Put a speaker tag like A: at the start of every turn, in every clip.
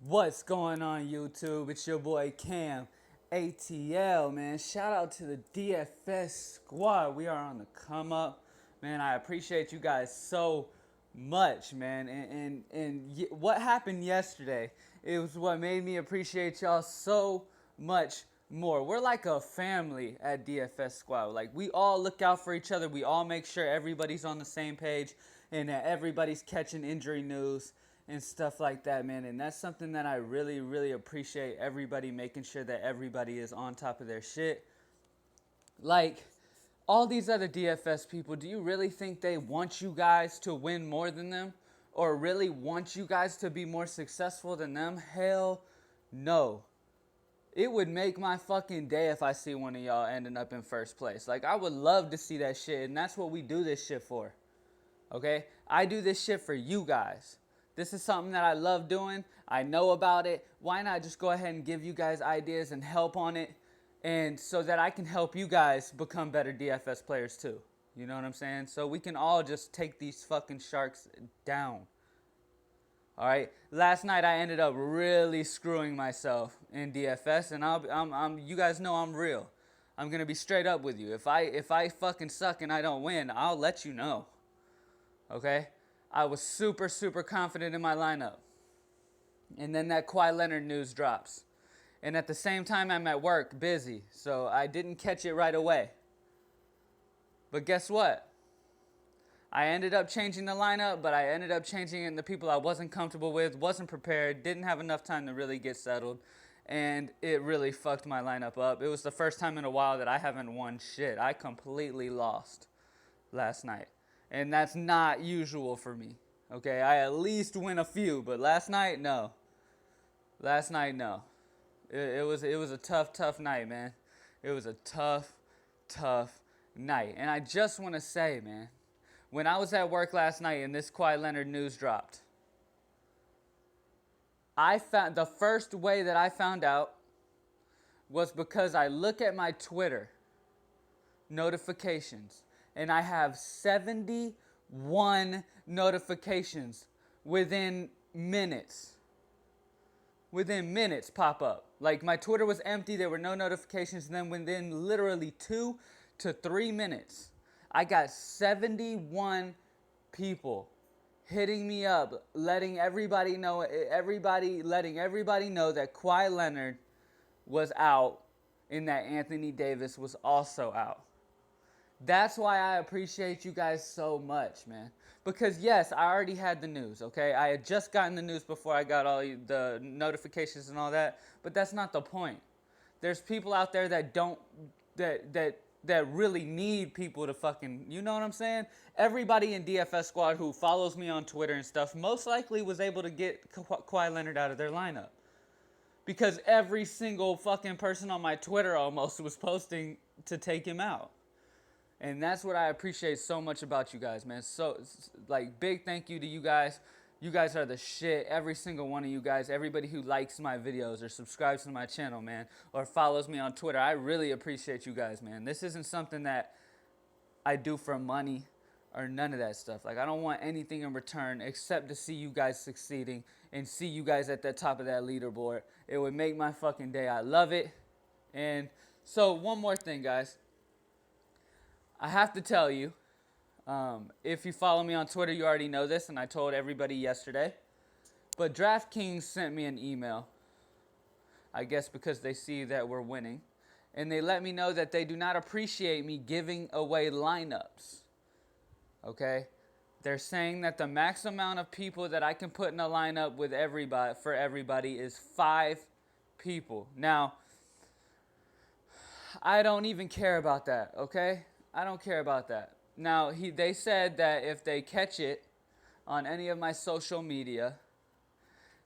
A: What's going on, YouTube? It's your boy Cam ATL, man. Shout out to the DFS squad. We are on the come up, man. I appreciate you guys so much, man. And what happened yesterday, it was what made me appreciate y'all so much more. We're like a family at DFS squad. Like, we all look out for each other. We all make sure everybody's on the same page and that everybody's catching injury news and stuff like that, man. And that's something that I really, really appreciate, everybody making sure that everybody is on top of their shit. Like, all these other DFS people, do you really think they want you guys to win more than them? Or really want you guys to be more successful than them? Hell no. It would make my fucking day if I see one of y'all ending up in first place. Like, I would love to see that shit, and that's what we do this shit for. Okay? I do this shit for you guys. This is something that I love doing. I know about it. Why not just go ahead and give you guys ideas and help on it, and so that I can help you guys become better DFS players too. You know what I'm saying? So we can all just take these fucking sharks down. All right. Last night I ended up really screwing myself in DFS, and you guys know I'm real. I'm gonna be straight up with you. If I fucking suck and I don't win, I'll let you know. Okay? I was super, super confident in my lineup. And then that Kawhi Leonard news drops. And at the same time, I'm at work, busy. So I didn't catch it right away. But guess what? I ended up changing the lineup, but I ended up changing it in the people I wasn't comfortable with, wasn't prepared, didn't have enough time to really get settled. And it really fucked my lineup up. It was the first time in a while that I haven't won shit. I completely lost last night. And that's not usual for me. Okay, I at least win a few, but last night, no. Last night, no. It was a tough night, man. It was a tough night. And I just want to say, man, when I was at work last night and this Kawhi Leonard news dropped, I found the first way that I found out was because I look at my Twitter notifications, and I have 71 notifications within minutes. Within minutes pop up. Like, my Twitter was empty, there were no notifications, and then within literally 2 to 3 minutes, I got 71 people hitting me up, letting everybody know that Kawhi Leonard was out and that Anthony Davis was also out. That's why I appreciate you guys so much, man. Because yes, I already had the news, okay? I had just gotten the news before I got all the notifications and all that, but that's not the point. There's people out there that don't, that really need people to fucking, you know what I'm saying? Everybody in DFS Squad who follows me on Twitter and stuff most likely was able to get Kawhi Leonard out of their lineup. Because every single fucking person on my Twitter almost was posting to take him out. And that's what I appreciate so much about you guys, man. So, like, big thank you to you guys. You guys are the shit. Every single one of you guys. Everybody who likes my videos or subscribes to my channel, man. Or follows me on Twitter. I really appreciate you guys, man. This isn't something that I do for money or none of that stuff. Like, I don't want anything in return except to see you guys succeeding and see you guys at the top of that leaderboard. It would make my fucking day. I love it. And so, one more thing, guys. I have to tell you, if you follow me on Twitter, you already know this, and I told everybody yesterday. But DraftKings sent me an email, I guess because they see that we're winning, and they let me know that they do not appreciate me giving away lineups. Okay? They're saying that the max amount of people that I can put in a lineup with everybody is 5 people. Now, I don't even care about that, okay? I don't care about that. Now, they said that if they catch it on any of my social media,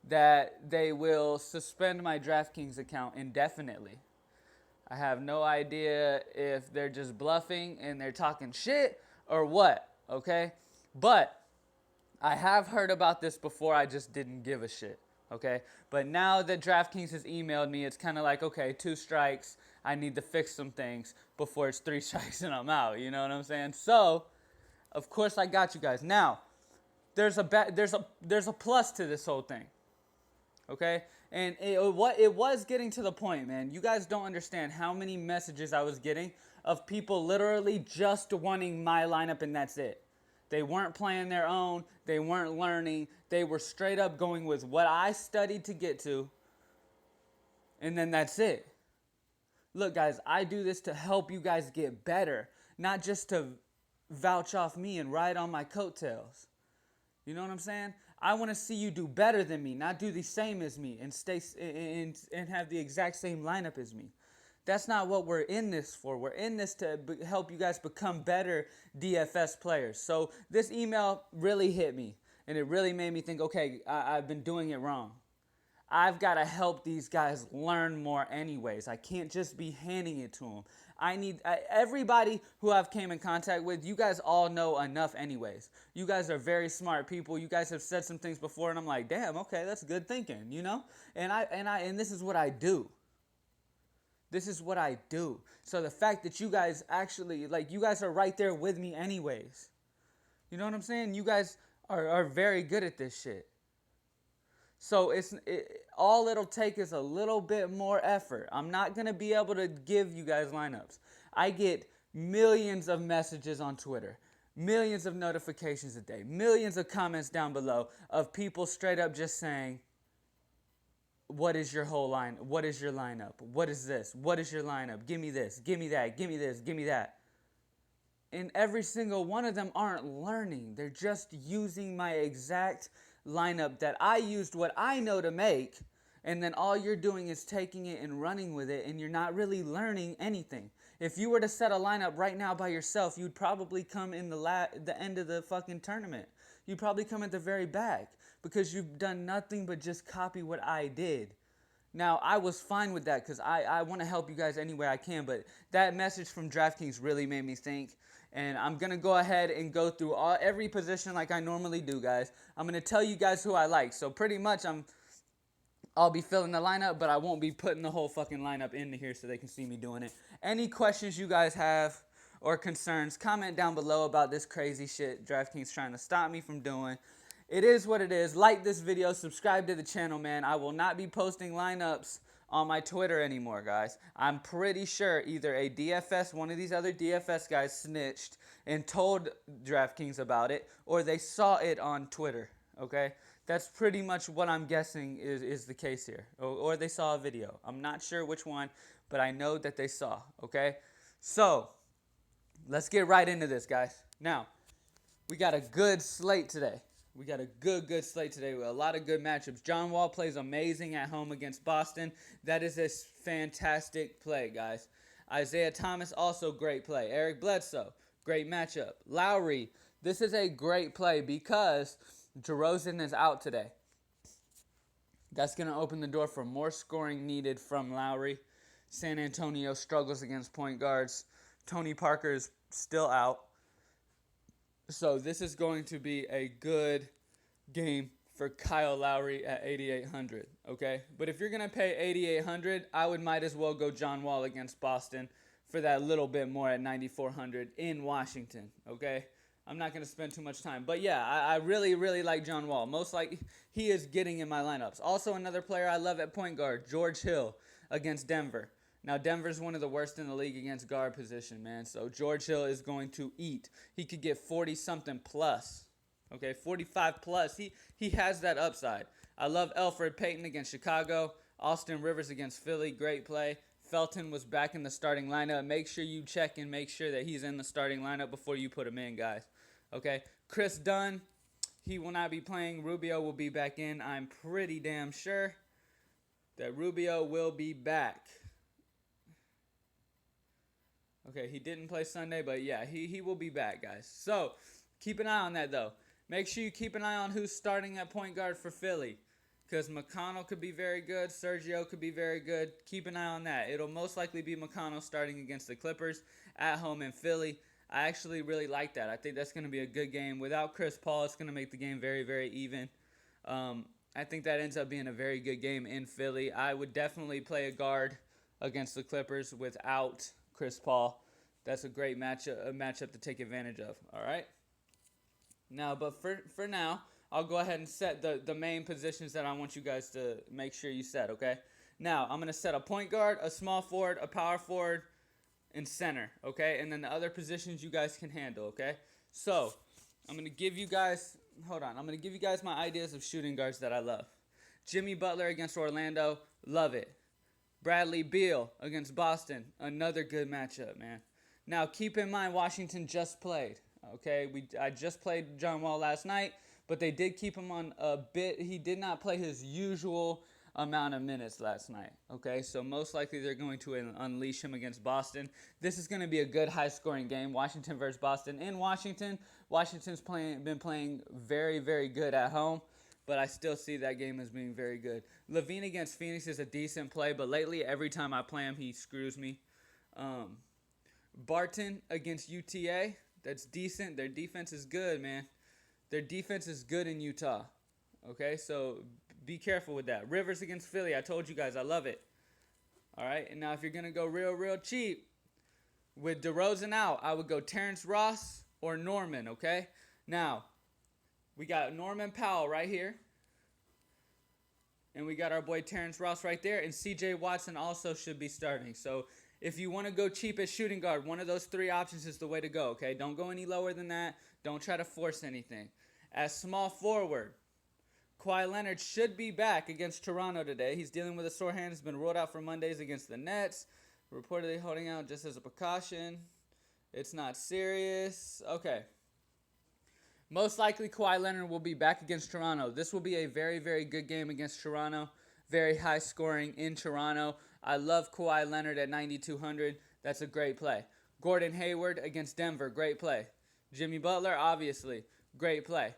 A: that they will suspend my DraftKings account indefinitely. I have no idea if they're just bluffing and they're talking shit or what, okay? But I have heard about this before, I just didn't give a shit, okay? But now that DraftKings has emailed me, it's kind of like, okay, 2 strikes, I need to fix some things before it's 3 strikes and I'm out, you know what I'm saying? So, of course I got you guys. Now, there's a plus to this whole thing. Okay? And it was getting to the point, man. You guys don't understand how many messages I was getting of people literally just wanting my lineup and that's it. They weren't playing their own. They weren't learning. They were straight up going with what I studied to get to, and then that's it. Look, guys, I do this to help you guys get better, not just to vouch off me and ride on my coattails. You know what I'm saying? I want to see you do better than me, not do the same as me and stay and have the exact same lineup as me. That's not what we're in this for. We're in this to help you guys become better DFS players. So this email really hit me, and it really made me think, okay, I've been doing it wrong. I've got to help these guys learn more anyways. I can't just be handing it to them. Everybody who I've came in contact with, you guys all know enough anyways. You guys are very smart people. You guys have said some things before, and I'm like, damn, okay, that's good thinking, you know? And this is what I do. This is what I do. So the fact that you guys actually, like, you guys are right there with me anyways. You know what I'm saying? You guys are very good at this shit. So all it'll take is a little bit more effort. I'm not going to be able to give you guys lineups. I get millions of messages on Twitter, millions of notifications a day, millions of comments down below of people straight up just saying, what is your whole line? What is your lineup? What is this? What is your lineup? Give me this. Give me that. Give me this. Give me that. And every single one of them aren't learning. They're just using my exact lineup that I used what I know to make, and then all you're doing is taking it and running with it, and you're not really learning anything. If you were to set a lineup right now by yourself, you'd probably come in the end of the fucking tournament. You'd probably come at the very back because you've done nothing but just copy what I did. Now, I was fine with that because I want to help you guys any way I can, but that message from DraftKings really made me think. And I'm going to go ahead and go through every position like I normally do, guys. I'm going to tell you guys who I like. So pretty much I'll be filling the lineup, but I won't be putting the whole fucking lineup into here so they can see me doing it. Any questions you guys have or concerns, comment down below about this crazy shit DraftKings trying to stop me from doing. It is what it is. Like this video, subscribe to the channel, man. I will not be posting lineups on my Twitter anymore, guys. I'm pretty sure either one of these other DFS guys snitched and told DraftKings about it, or they saw it on Twitter, okay? That's pretty much what I'm guessing is the case here. Or they saw a video. I'm not sure which one, but I know that they saw, okay? So, let's get right into this, guys. Now, we got a good slate today. We got a good slate today with a lot of good matchups. John Wall plays amazing at home against Boston. That is a fantastic play, guys. Isaiah Thomas, also great play. Eric Bledsoe, great matchup. Lowry, this is a great play because DeRozan is out today. That's going to open the door for more scoring needed from Lowry. San Antonio struggles against point guards. Tony Parker is still out. So this is going to be a good game for Kyle Lowry at 8,800, okay? But if you're going to pay 8,800, I might as well go John Wall against Boston for that little bit more at 9,400 in Washington, okay? I'm not going to spend too much time. But yeah, I really, really like John Wall. Most likely he is getting in my lineups. Also another player I love at point guard, George Hill against Denver. Now, Denver's one of the worst in the league against guard position, man. So, George Hill is going to eat. He could get 40-something plus. Okay, 45 plus. He has that upside. I love Elfrid Payton against Chicago. Austin Rivers against Philly. Great play. Felton was back in the starting lineup. Make sure you check and make sure that he's in the starting lineup before you put him in, guys. Okay, Chris Dunn, he will not be playing. Rubio will be back in. I'm pretty damn sure that Rubio will be back. Okay, he didn't play Sunday, but yeah, he will be back, guys. So, keep an eye on that, though. Make sure you keep an eye on who's starting at point guard for Philly, because McConnell could be very good. Sergio could be very good. Keep an eye on that. It'll most likely be McConnell starting against the Clippers at home in Philly. I actually really like that. I think that's going to be a good game. Without Chris Paul, it's going to make the game very, very even. I think that ends up being a very good game in Philly. I would definitely play a guard against the Clippers without Chris Paul. That's a great matchup to take advantage of. All right. Now, but for now, I'll go ahead and set the main positions that I want you guys to make sure you set, okay? Now, I'm going to set a point guard, a small forward, a power forward, and center, okay? And then the other positions you guys can handle, okay? So, I'm going to give you guys, hold on, I'm going to give you guys my ideas of shooting guards that I love. Jimmy Butler against Orlando, love it. Bradley Beal against Boston, another good matchup, man. Now, keep in mind, Washington just played, okay? I just played John Wall last night, but they did keep him on a bit. He did not play his usual amount of minutes last night, okay? So most likely they're going to unleash him against Boston. This is going to be a good high-scoring game, Washington versus Boston. In Washington, Washington's been playing very, very good at home, but I still see that game as being very good. Levine against Phoenix is a decent play, but lately every time I play him, he screws me. Barton against UTA, that's decent. Their defense is good, man. Their defense is good in Utah. Okay, so be careful with that. Rivers against Philly, I told you guys, I love it. All right, and now if you're going to go real cheap, with DeRozan out, I would go Terrence Ross or Norman, okay? Now, we got Norman Powell right here. And we got our boy Terrence Ross right there. And C.J. Watson also should be starting. So if you want to go cheap at shooting guard, one of those three options is the way to go, okay? Don't go any lower than that. Don't try to force anything. As small forward, Kawhi Leonard should be back against Toronto today. He's dealing with a sore hand. He's been ruled out for Mondays against the Nets. Reportedly holding out just as a precaution. It's not serious. Okay. Most likely Kawhi Leonard will be back against Toronto. This will be a very, very good game against Toronto. Very high scoring in Toronto. I love Kawhi Leonard at 9,200. That's a great play. Gordon Hayward against Denver. Great play. Jimmy Butler, obviously. Great play.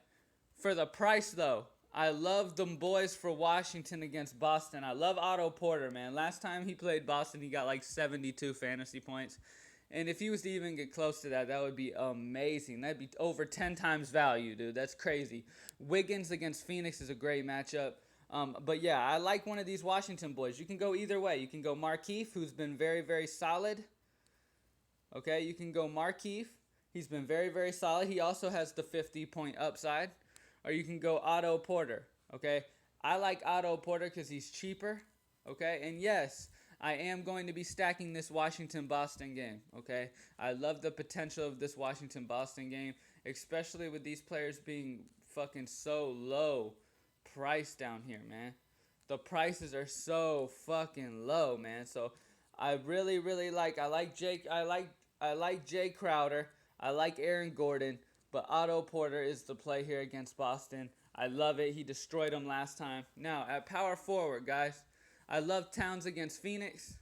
A: For the price, though, I love them boys for Washington against Boston. I love Otto Porter, man. Last time he played Boston, he got like 72 fantasy points. And if he was to even get close to that, that would be amazing. That'd be over 10 times value, dude. That's crazy. Wiggins against Phoenix is a great matchup. But yeah, I like one of these Washington boys. You can go either way. You can go Markieff, who's been very, very solid. Okay, you can go Markieff. He's been very, very solid. He also has the 50-point upside. Or you can go Otto Porter. Okay, I like Otto Porter because he's cheaper. Okay, and yes, I am going to be stacking this Washington-Boston game, okay? I love the potential of this Washington-Boston game, especially with these players being fucking so low priced down here, man. The prices are so fucking low, man. So I really, really like Jay Crowder. I like Aaron Gordon, but Otto Porter is the play here against Boston. I love it. He destroyed them last time. Now, at power forward, guys, I love Towns against Phoenix.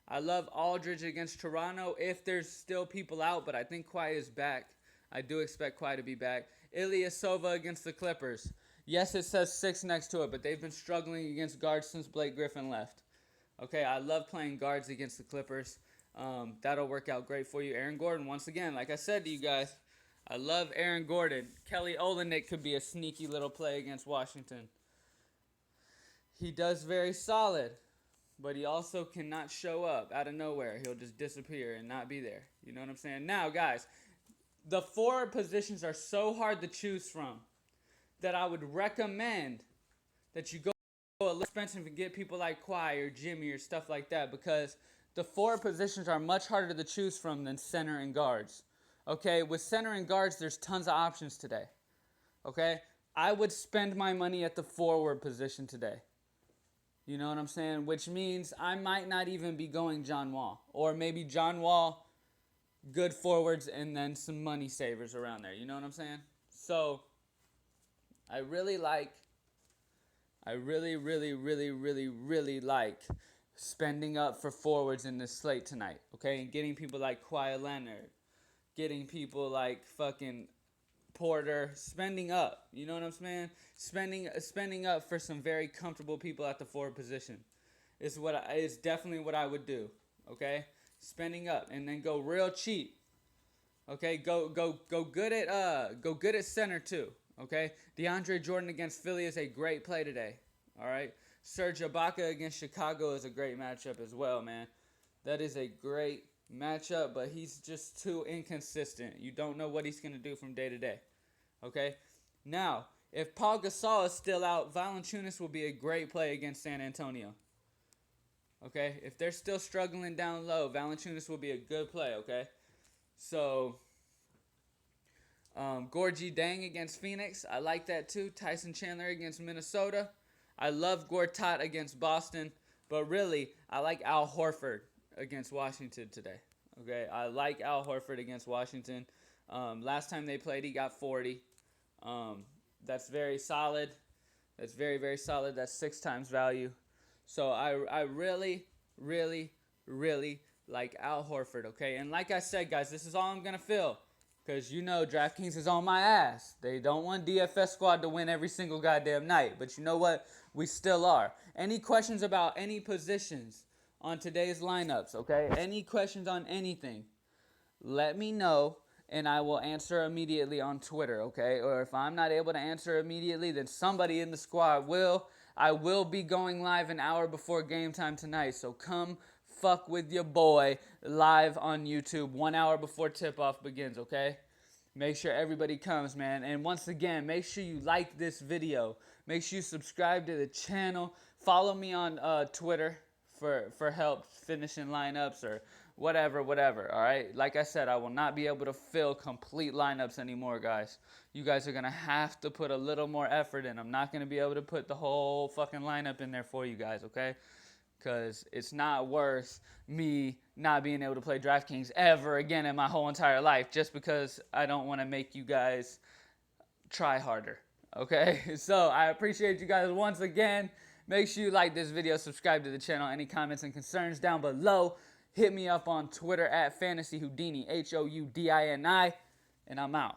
A: I love Aldridge against Toronto if there's still people out, but I think Kawhi is back. I do expect Kawhi to be back. Ilyasova against the Clippers. Yes, it says 6 next to it, but they've been struggling against guards since Blake Griffin left. Okay, I love playing guards against the Clippers. That'll work out great for you. Aaron Gordon, once again, like I said to you guys, I love Aaron Gordon. Kelly Olynyk could be a sneaky little play against Washington. He does very solid, but he also cannot show up out of nowhere. He'll just disappear and not be there. You know what I'm saying? Now, guys, the forward positions are so hard to choose from that I would recommend that you go a little expensive and get people like Kawhi or Jimmy or stuff like that, because the forward positions are much harder to choose from than center and guards. Okay, with center and guards, there's tons of options today. Okay, I would spend my money at the forward position today. You know what I'm saying? Which means I might not even be going John Wall. Or maybe John Wall, good forwards, and then some money savers around there. You know what I'm saying? So, I really like spending up for forwards in this slate tonight. Okay? And getting people like Kawhi Leonard. Getting people like fucking Porter, spending up, you know what I'm saying? Spending up for some very comfortable people at the forward position is definitely what I would do. Okay, spending up and then go real cheap. Okay, go good at center too. Okay, DeAndre Jordan against Philly is a great play today. All right, Serge Ibaka against Chicago is a great matchup as well, man. That is a great matchup, but he's just too inconsistent. You don't know what he's going to do from day to day. Okay? Now, If Paul Gasol is still out, Valanciunas will be a great play against San Antonio. Okay? If they're still struggling down low, Valanciunas will be a good play, okay? So, Gorgie Dang against Phoenix. I like that too. Tyson Chandler against Minnesota. I love Gortat against Boston. But really, I like Al Horford against Washington today. Okay? I like Al Horford against Washington. Last time they played, he got 40. That's very solid. That's very, very solid. That's 6 times value. So I really, really, really like Al Horford, okay? And like I said, guys, this is all I'm going to fill. Because you know DraftKings is on my ass. They don't want DFS Squad to win every single goddamn night. But you know what? We still are. Any questions about any positions on today's lineups, okay? Any questions on anything, let me know. And I will answer immediately on Twitter, okay? Or if I'm not able to answer immediately, then somebody in the squad will. I will be going live an hour before game time tonight. So come fuck with your boy live on YouTube 1 hour before tip-off begins, okay? Make sure everybody comes, man. And once again, make sure you like this video. Make sure you subscribe to the channel. Follow me on Twitter for help finishing lineups or whatever, all right? Like I said, I will not be able to fill complete lineups anymore, guys. You guys are going to have to put a little more effort in. I'm not going to be able to put the whole fucking lineup in there for you guys, okay? Because it's not worth me not being able to play DraftKings ever again in my whole entire life just because I don't want to make you guys try harder, okay? So I appreciate you guys once again. Make sure you like this video, subscribe to the channel. Any comments and concerns down below. Hit me up on Twitter at FantasyHoudini, Houdini, and I'm out.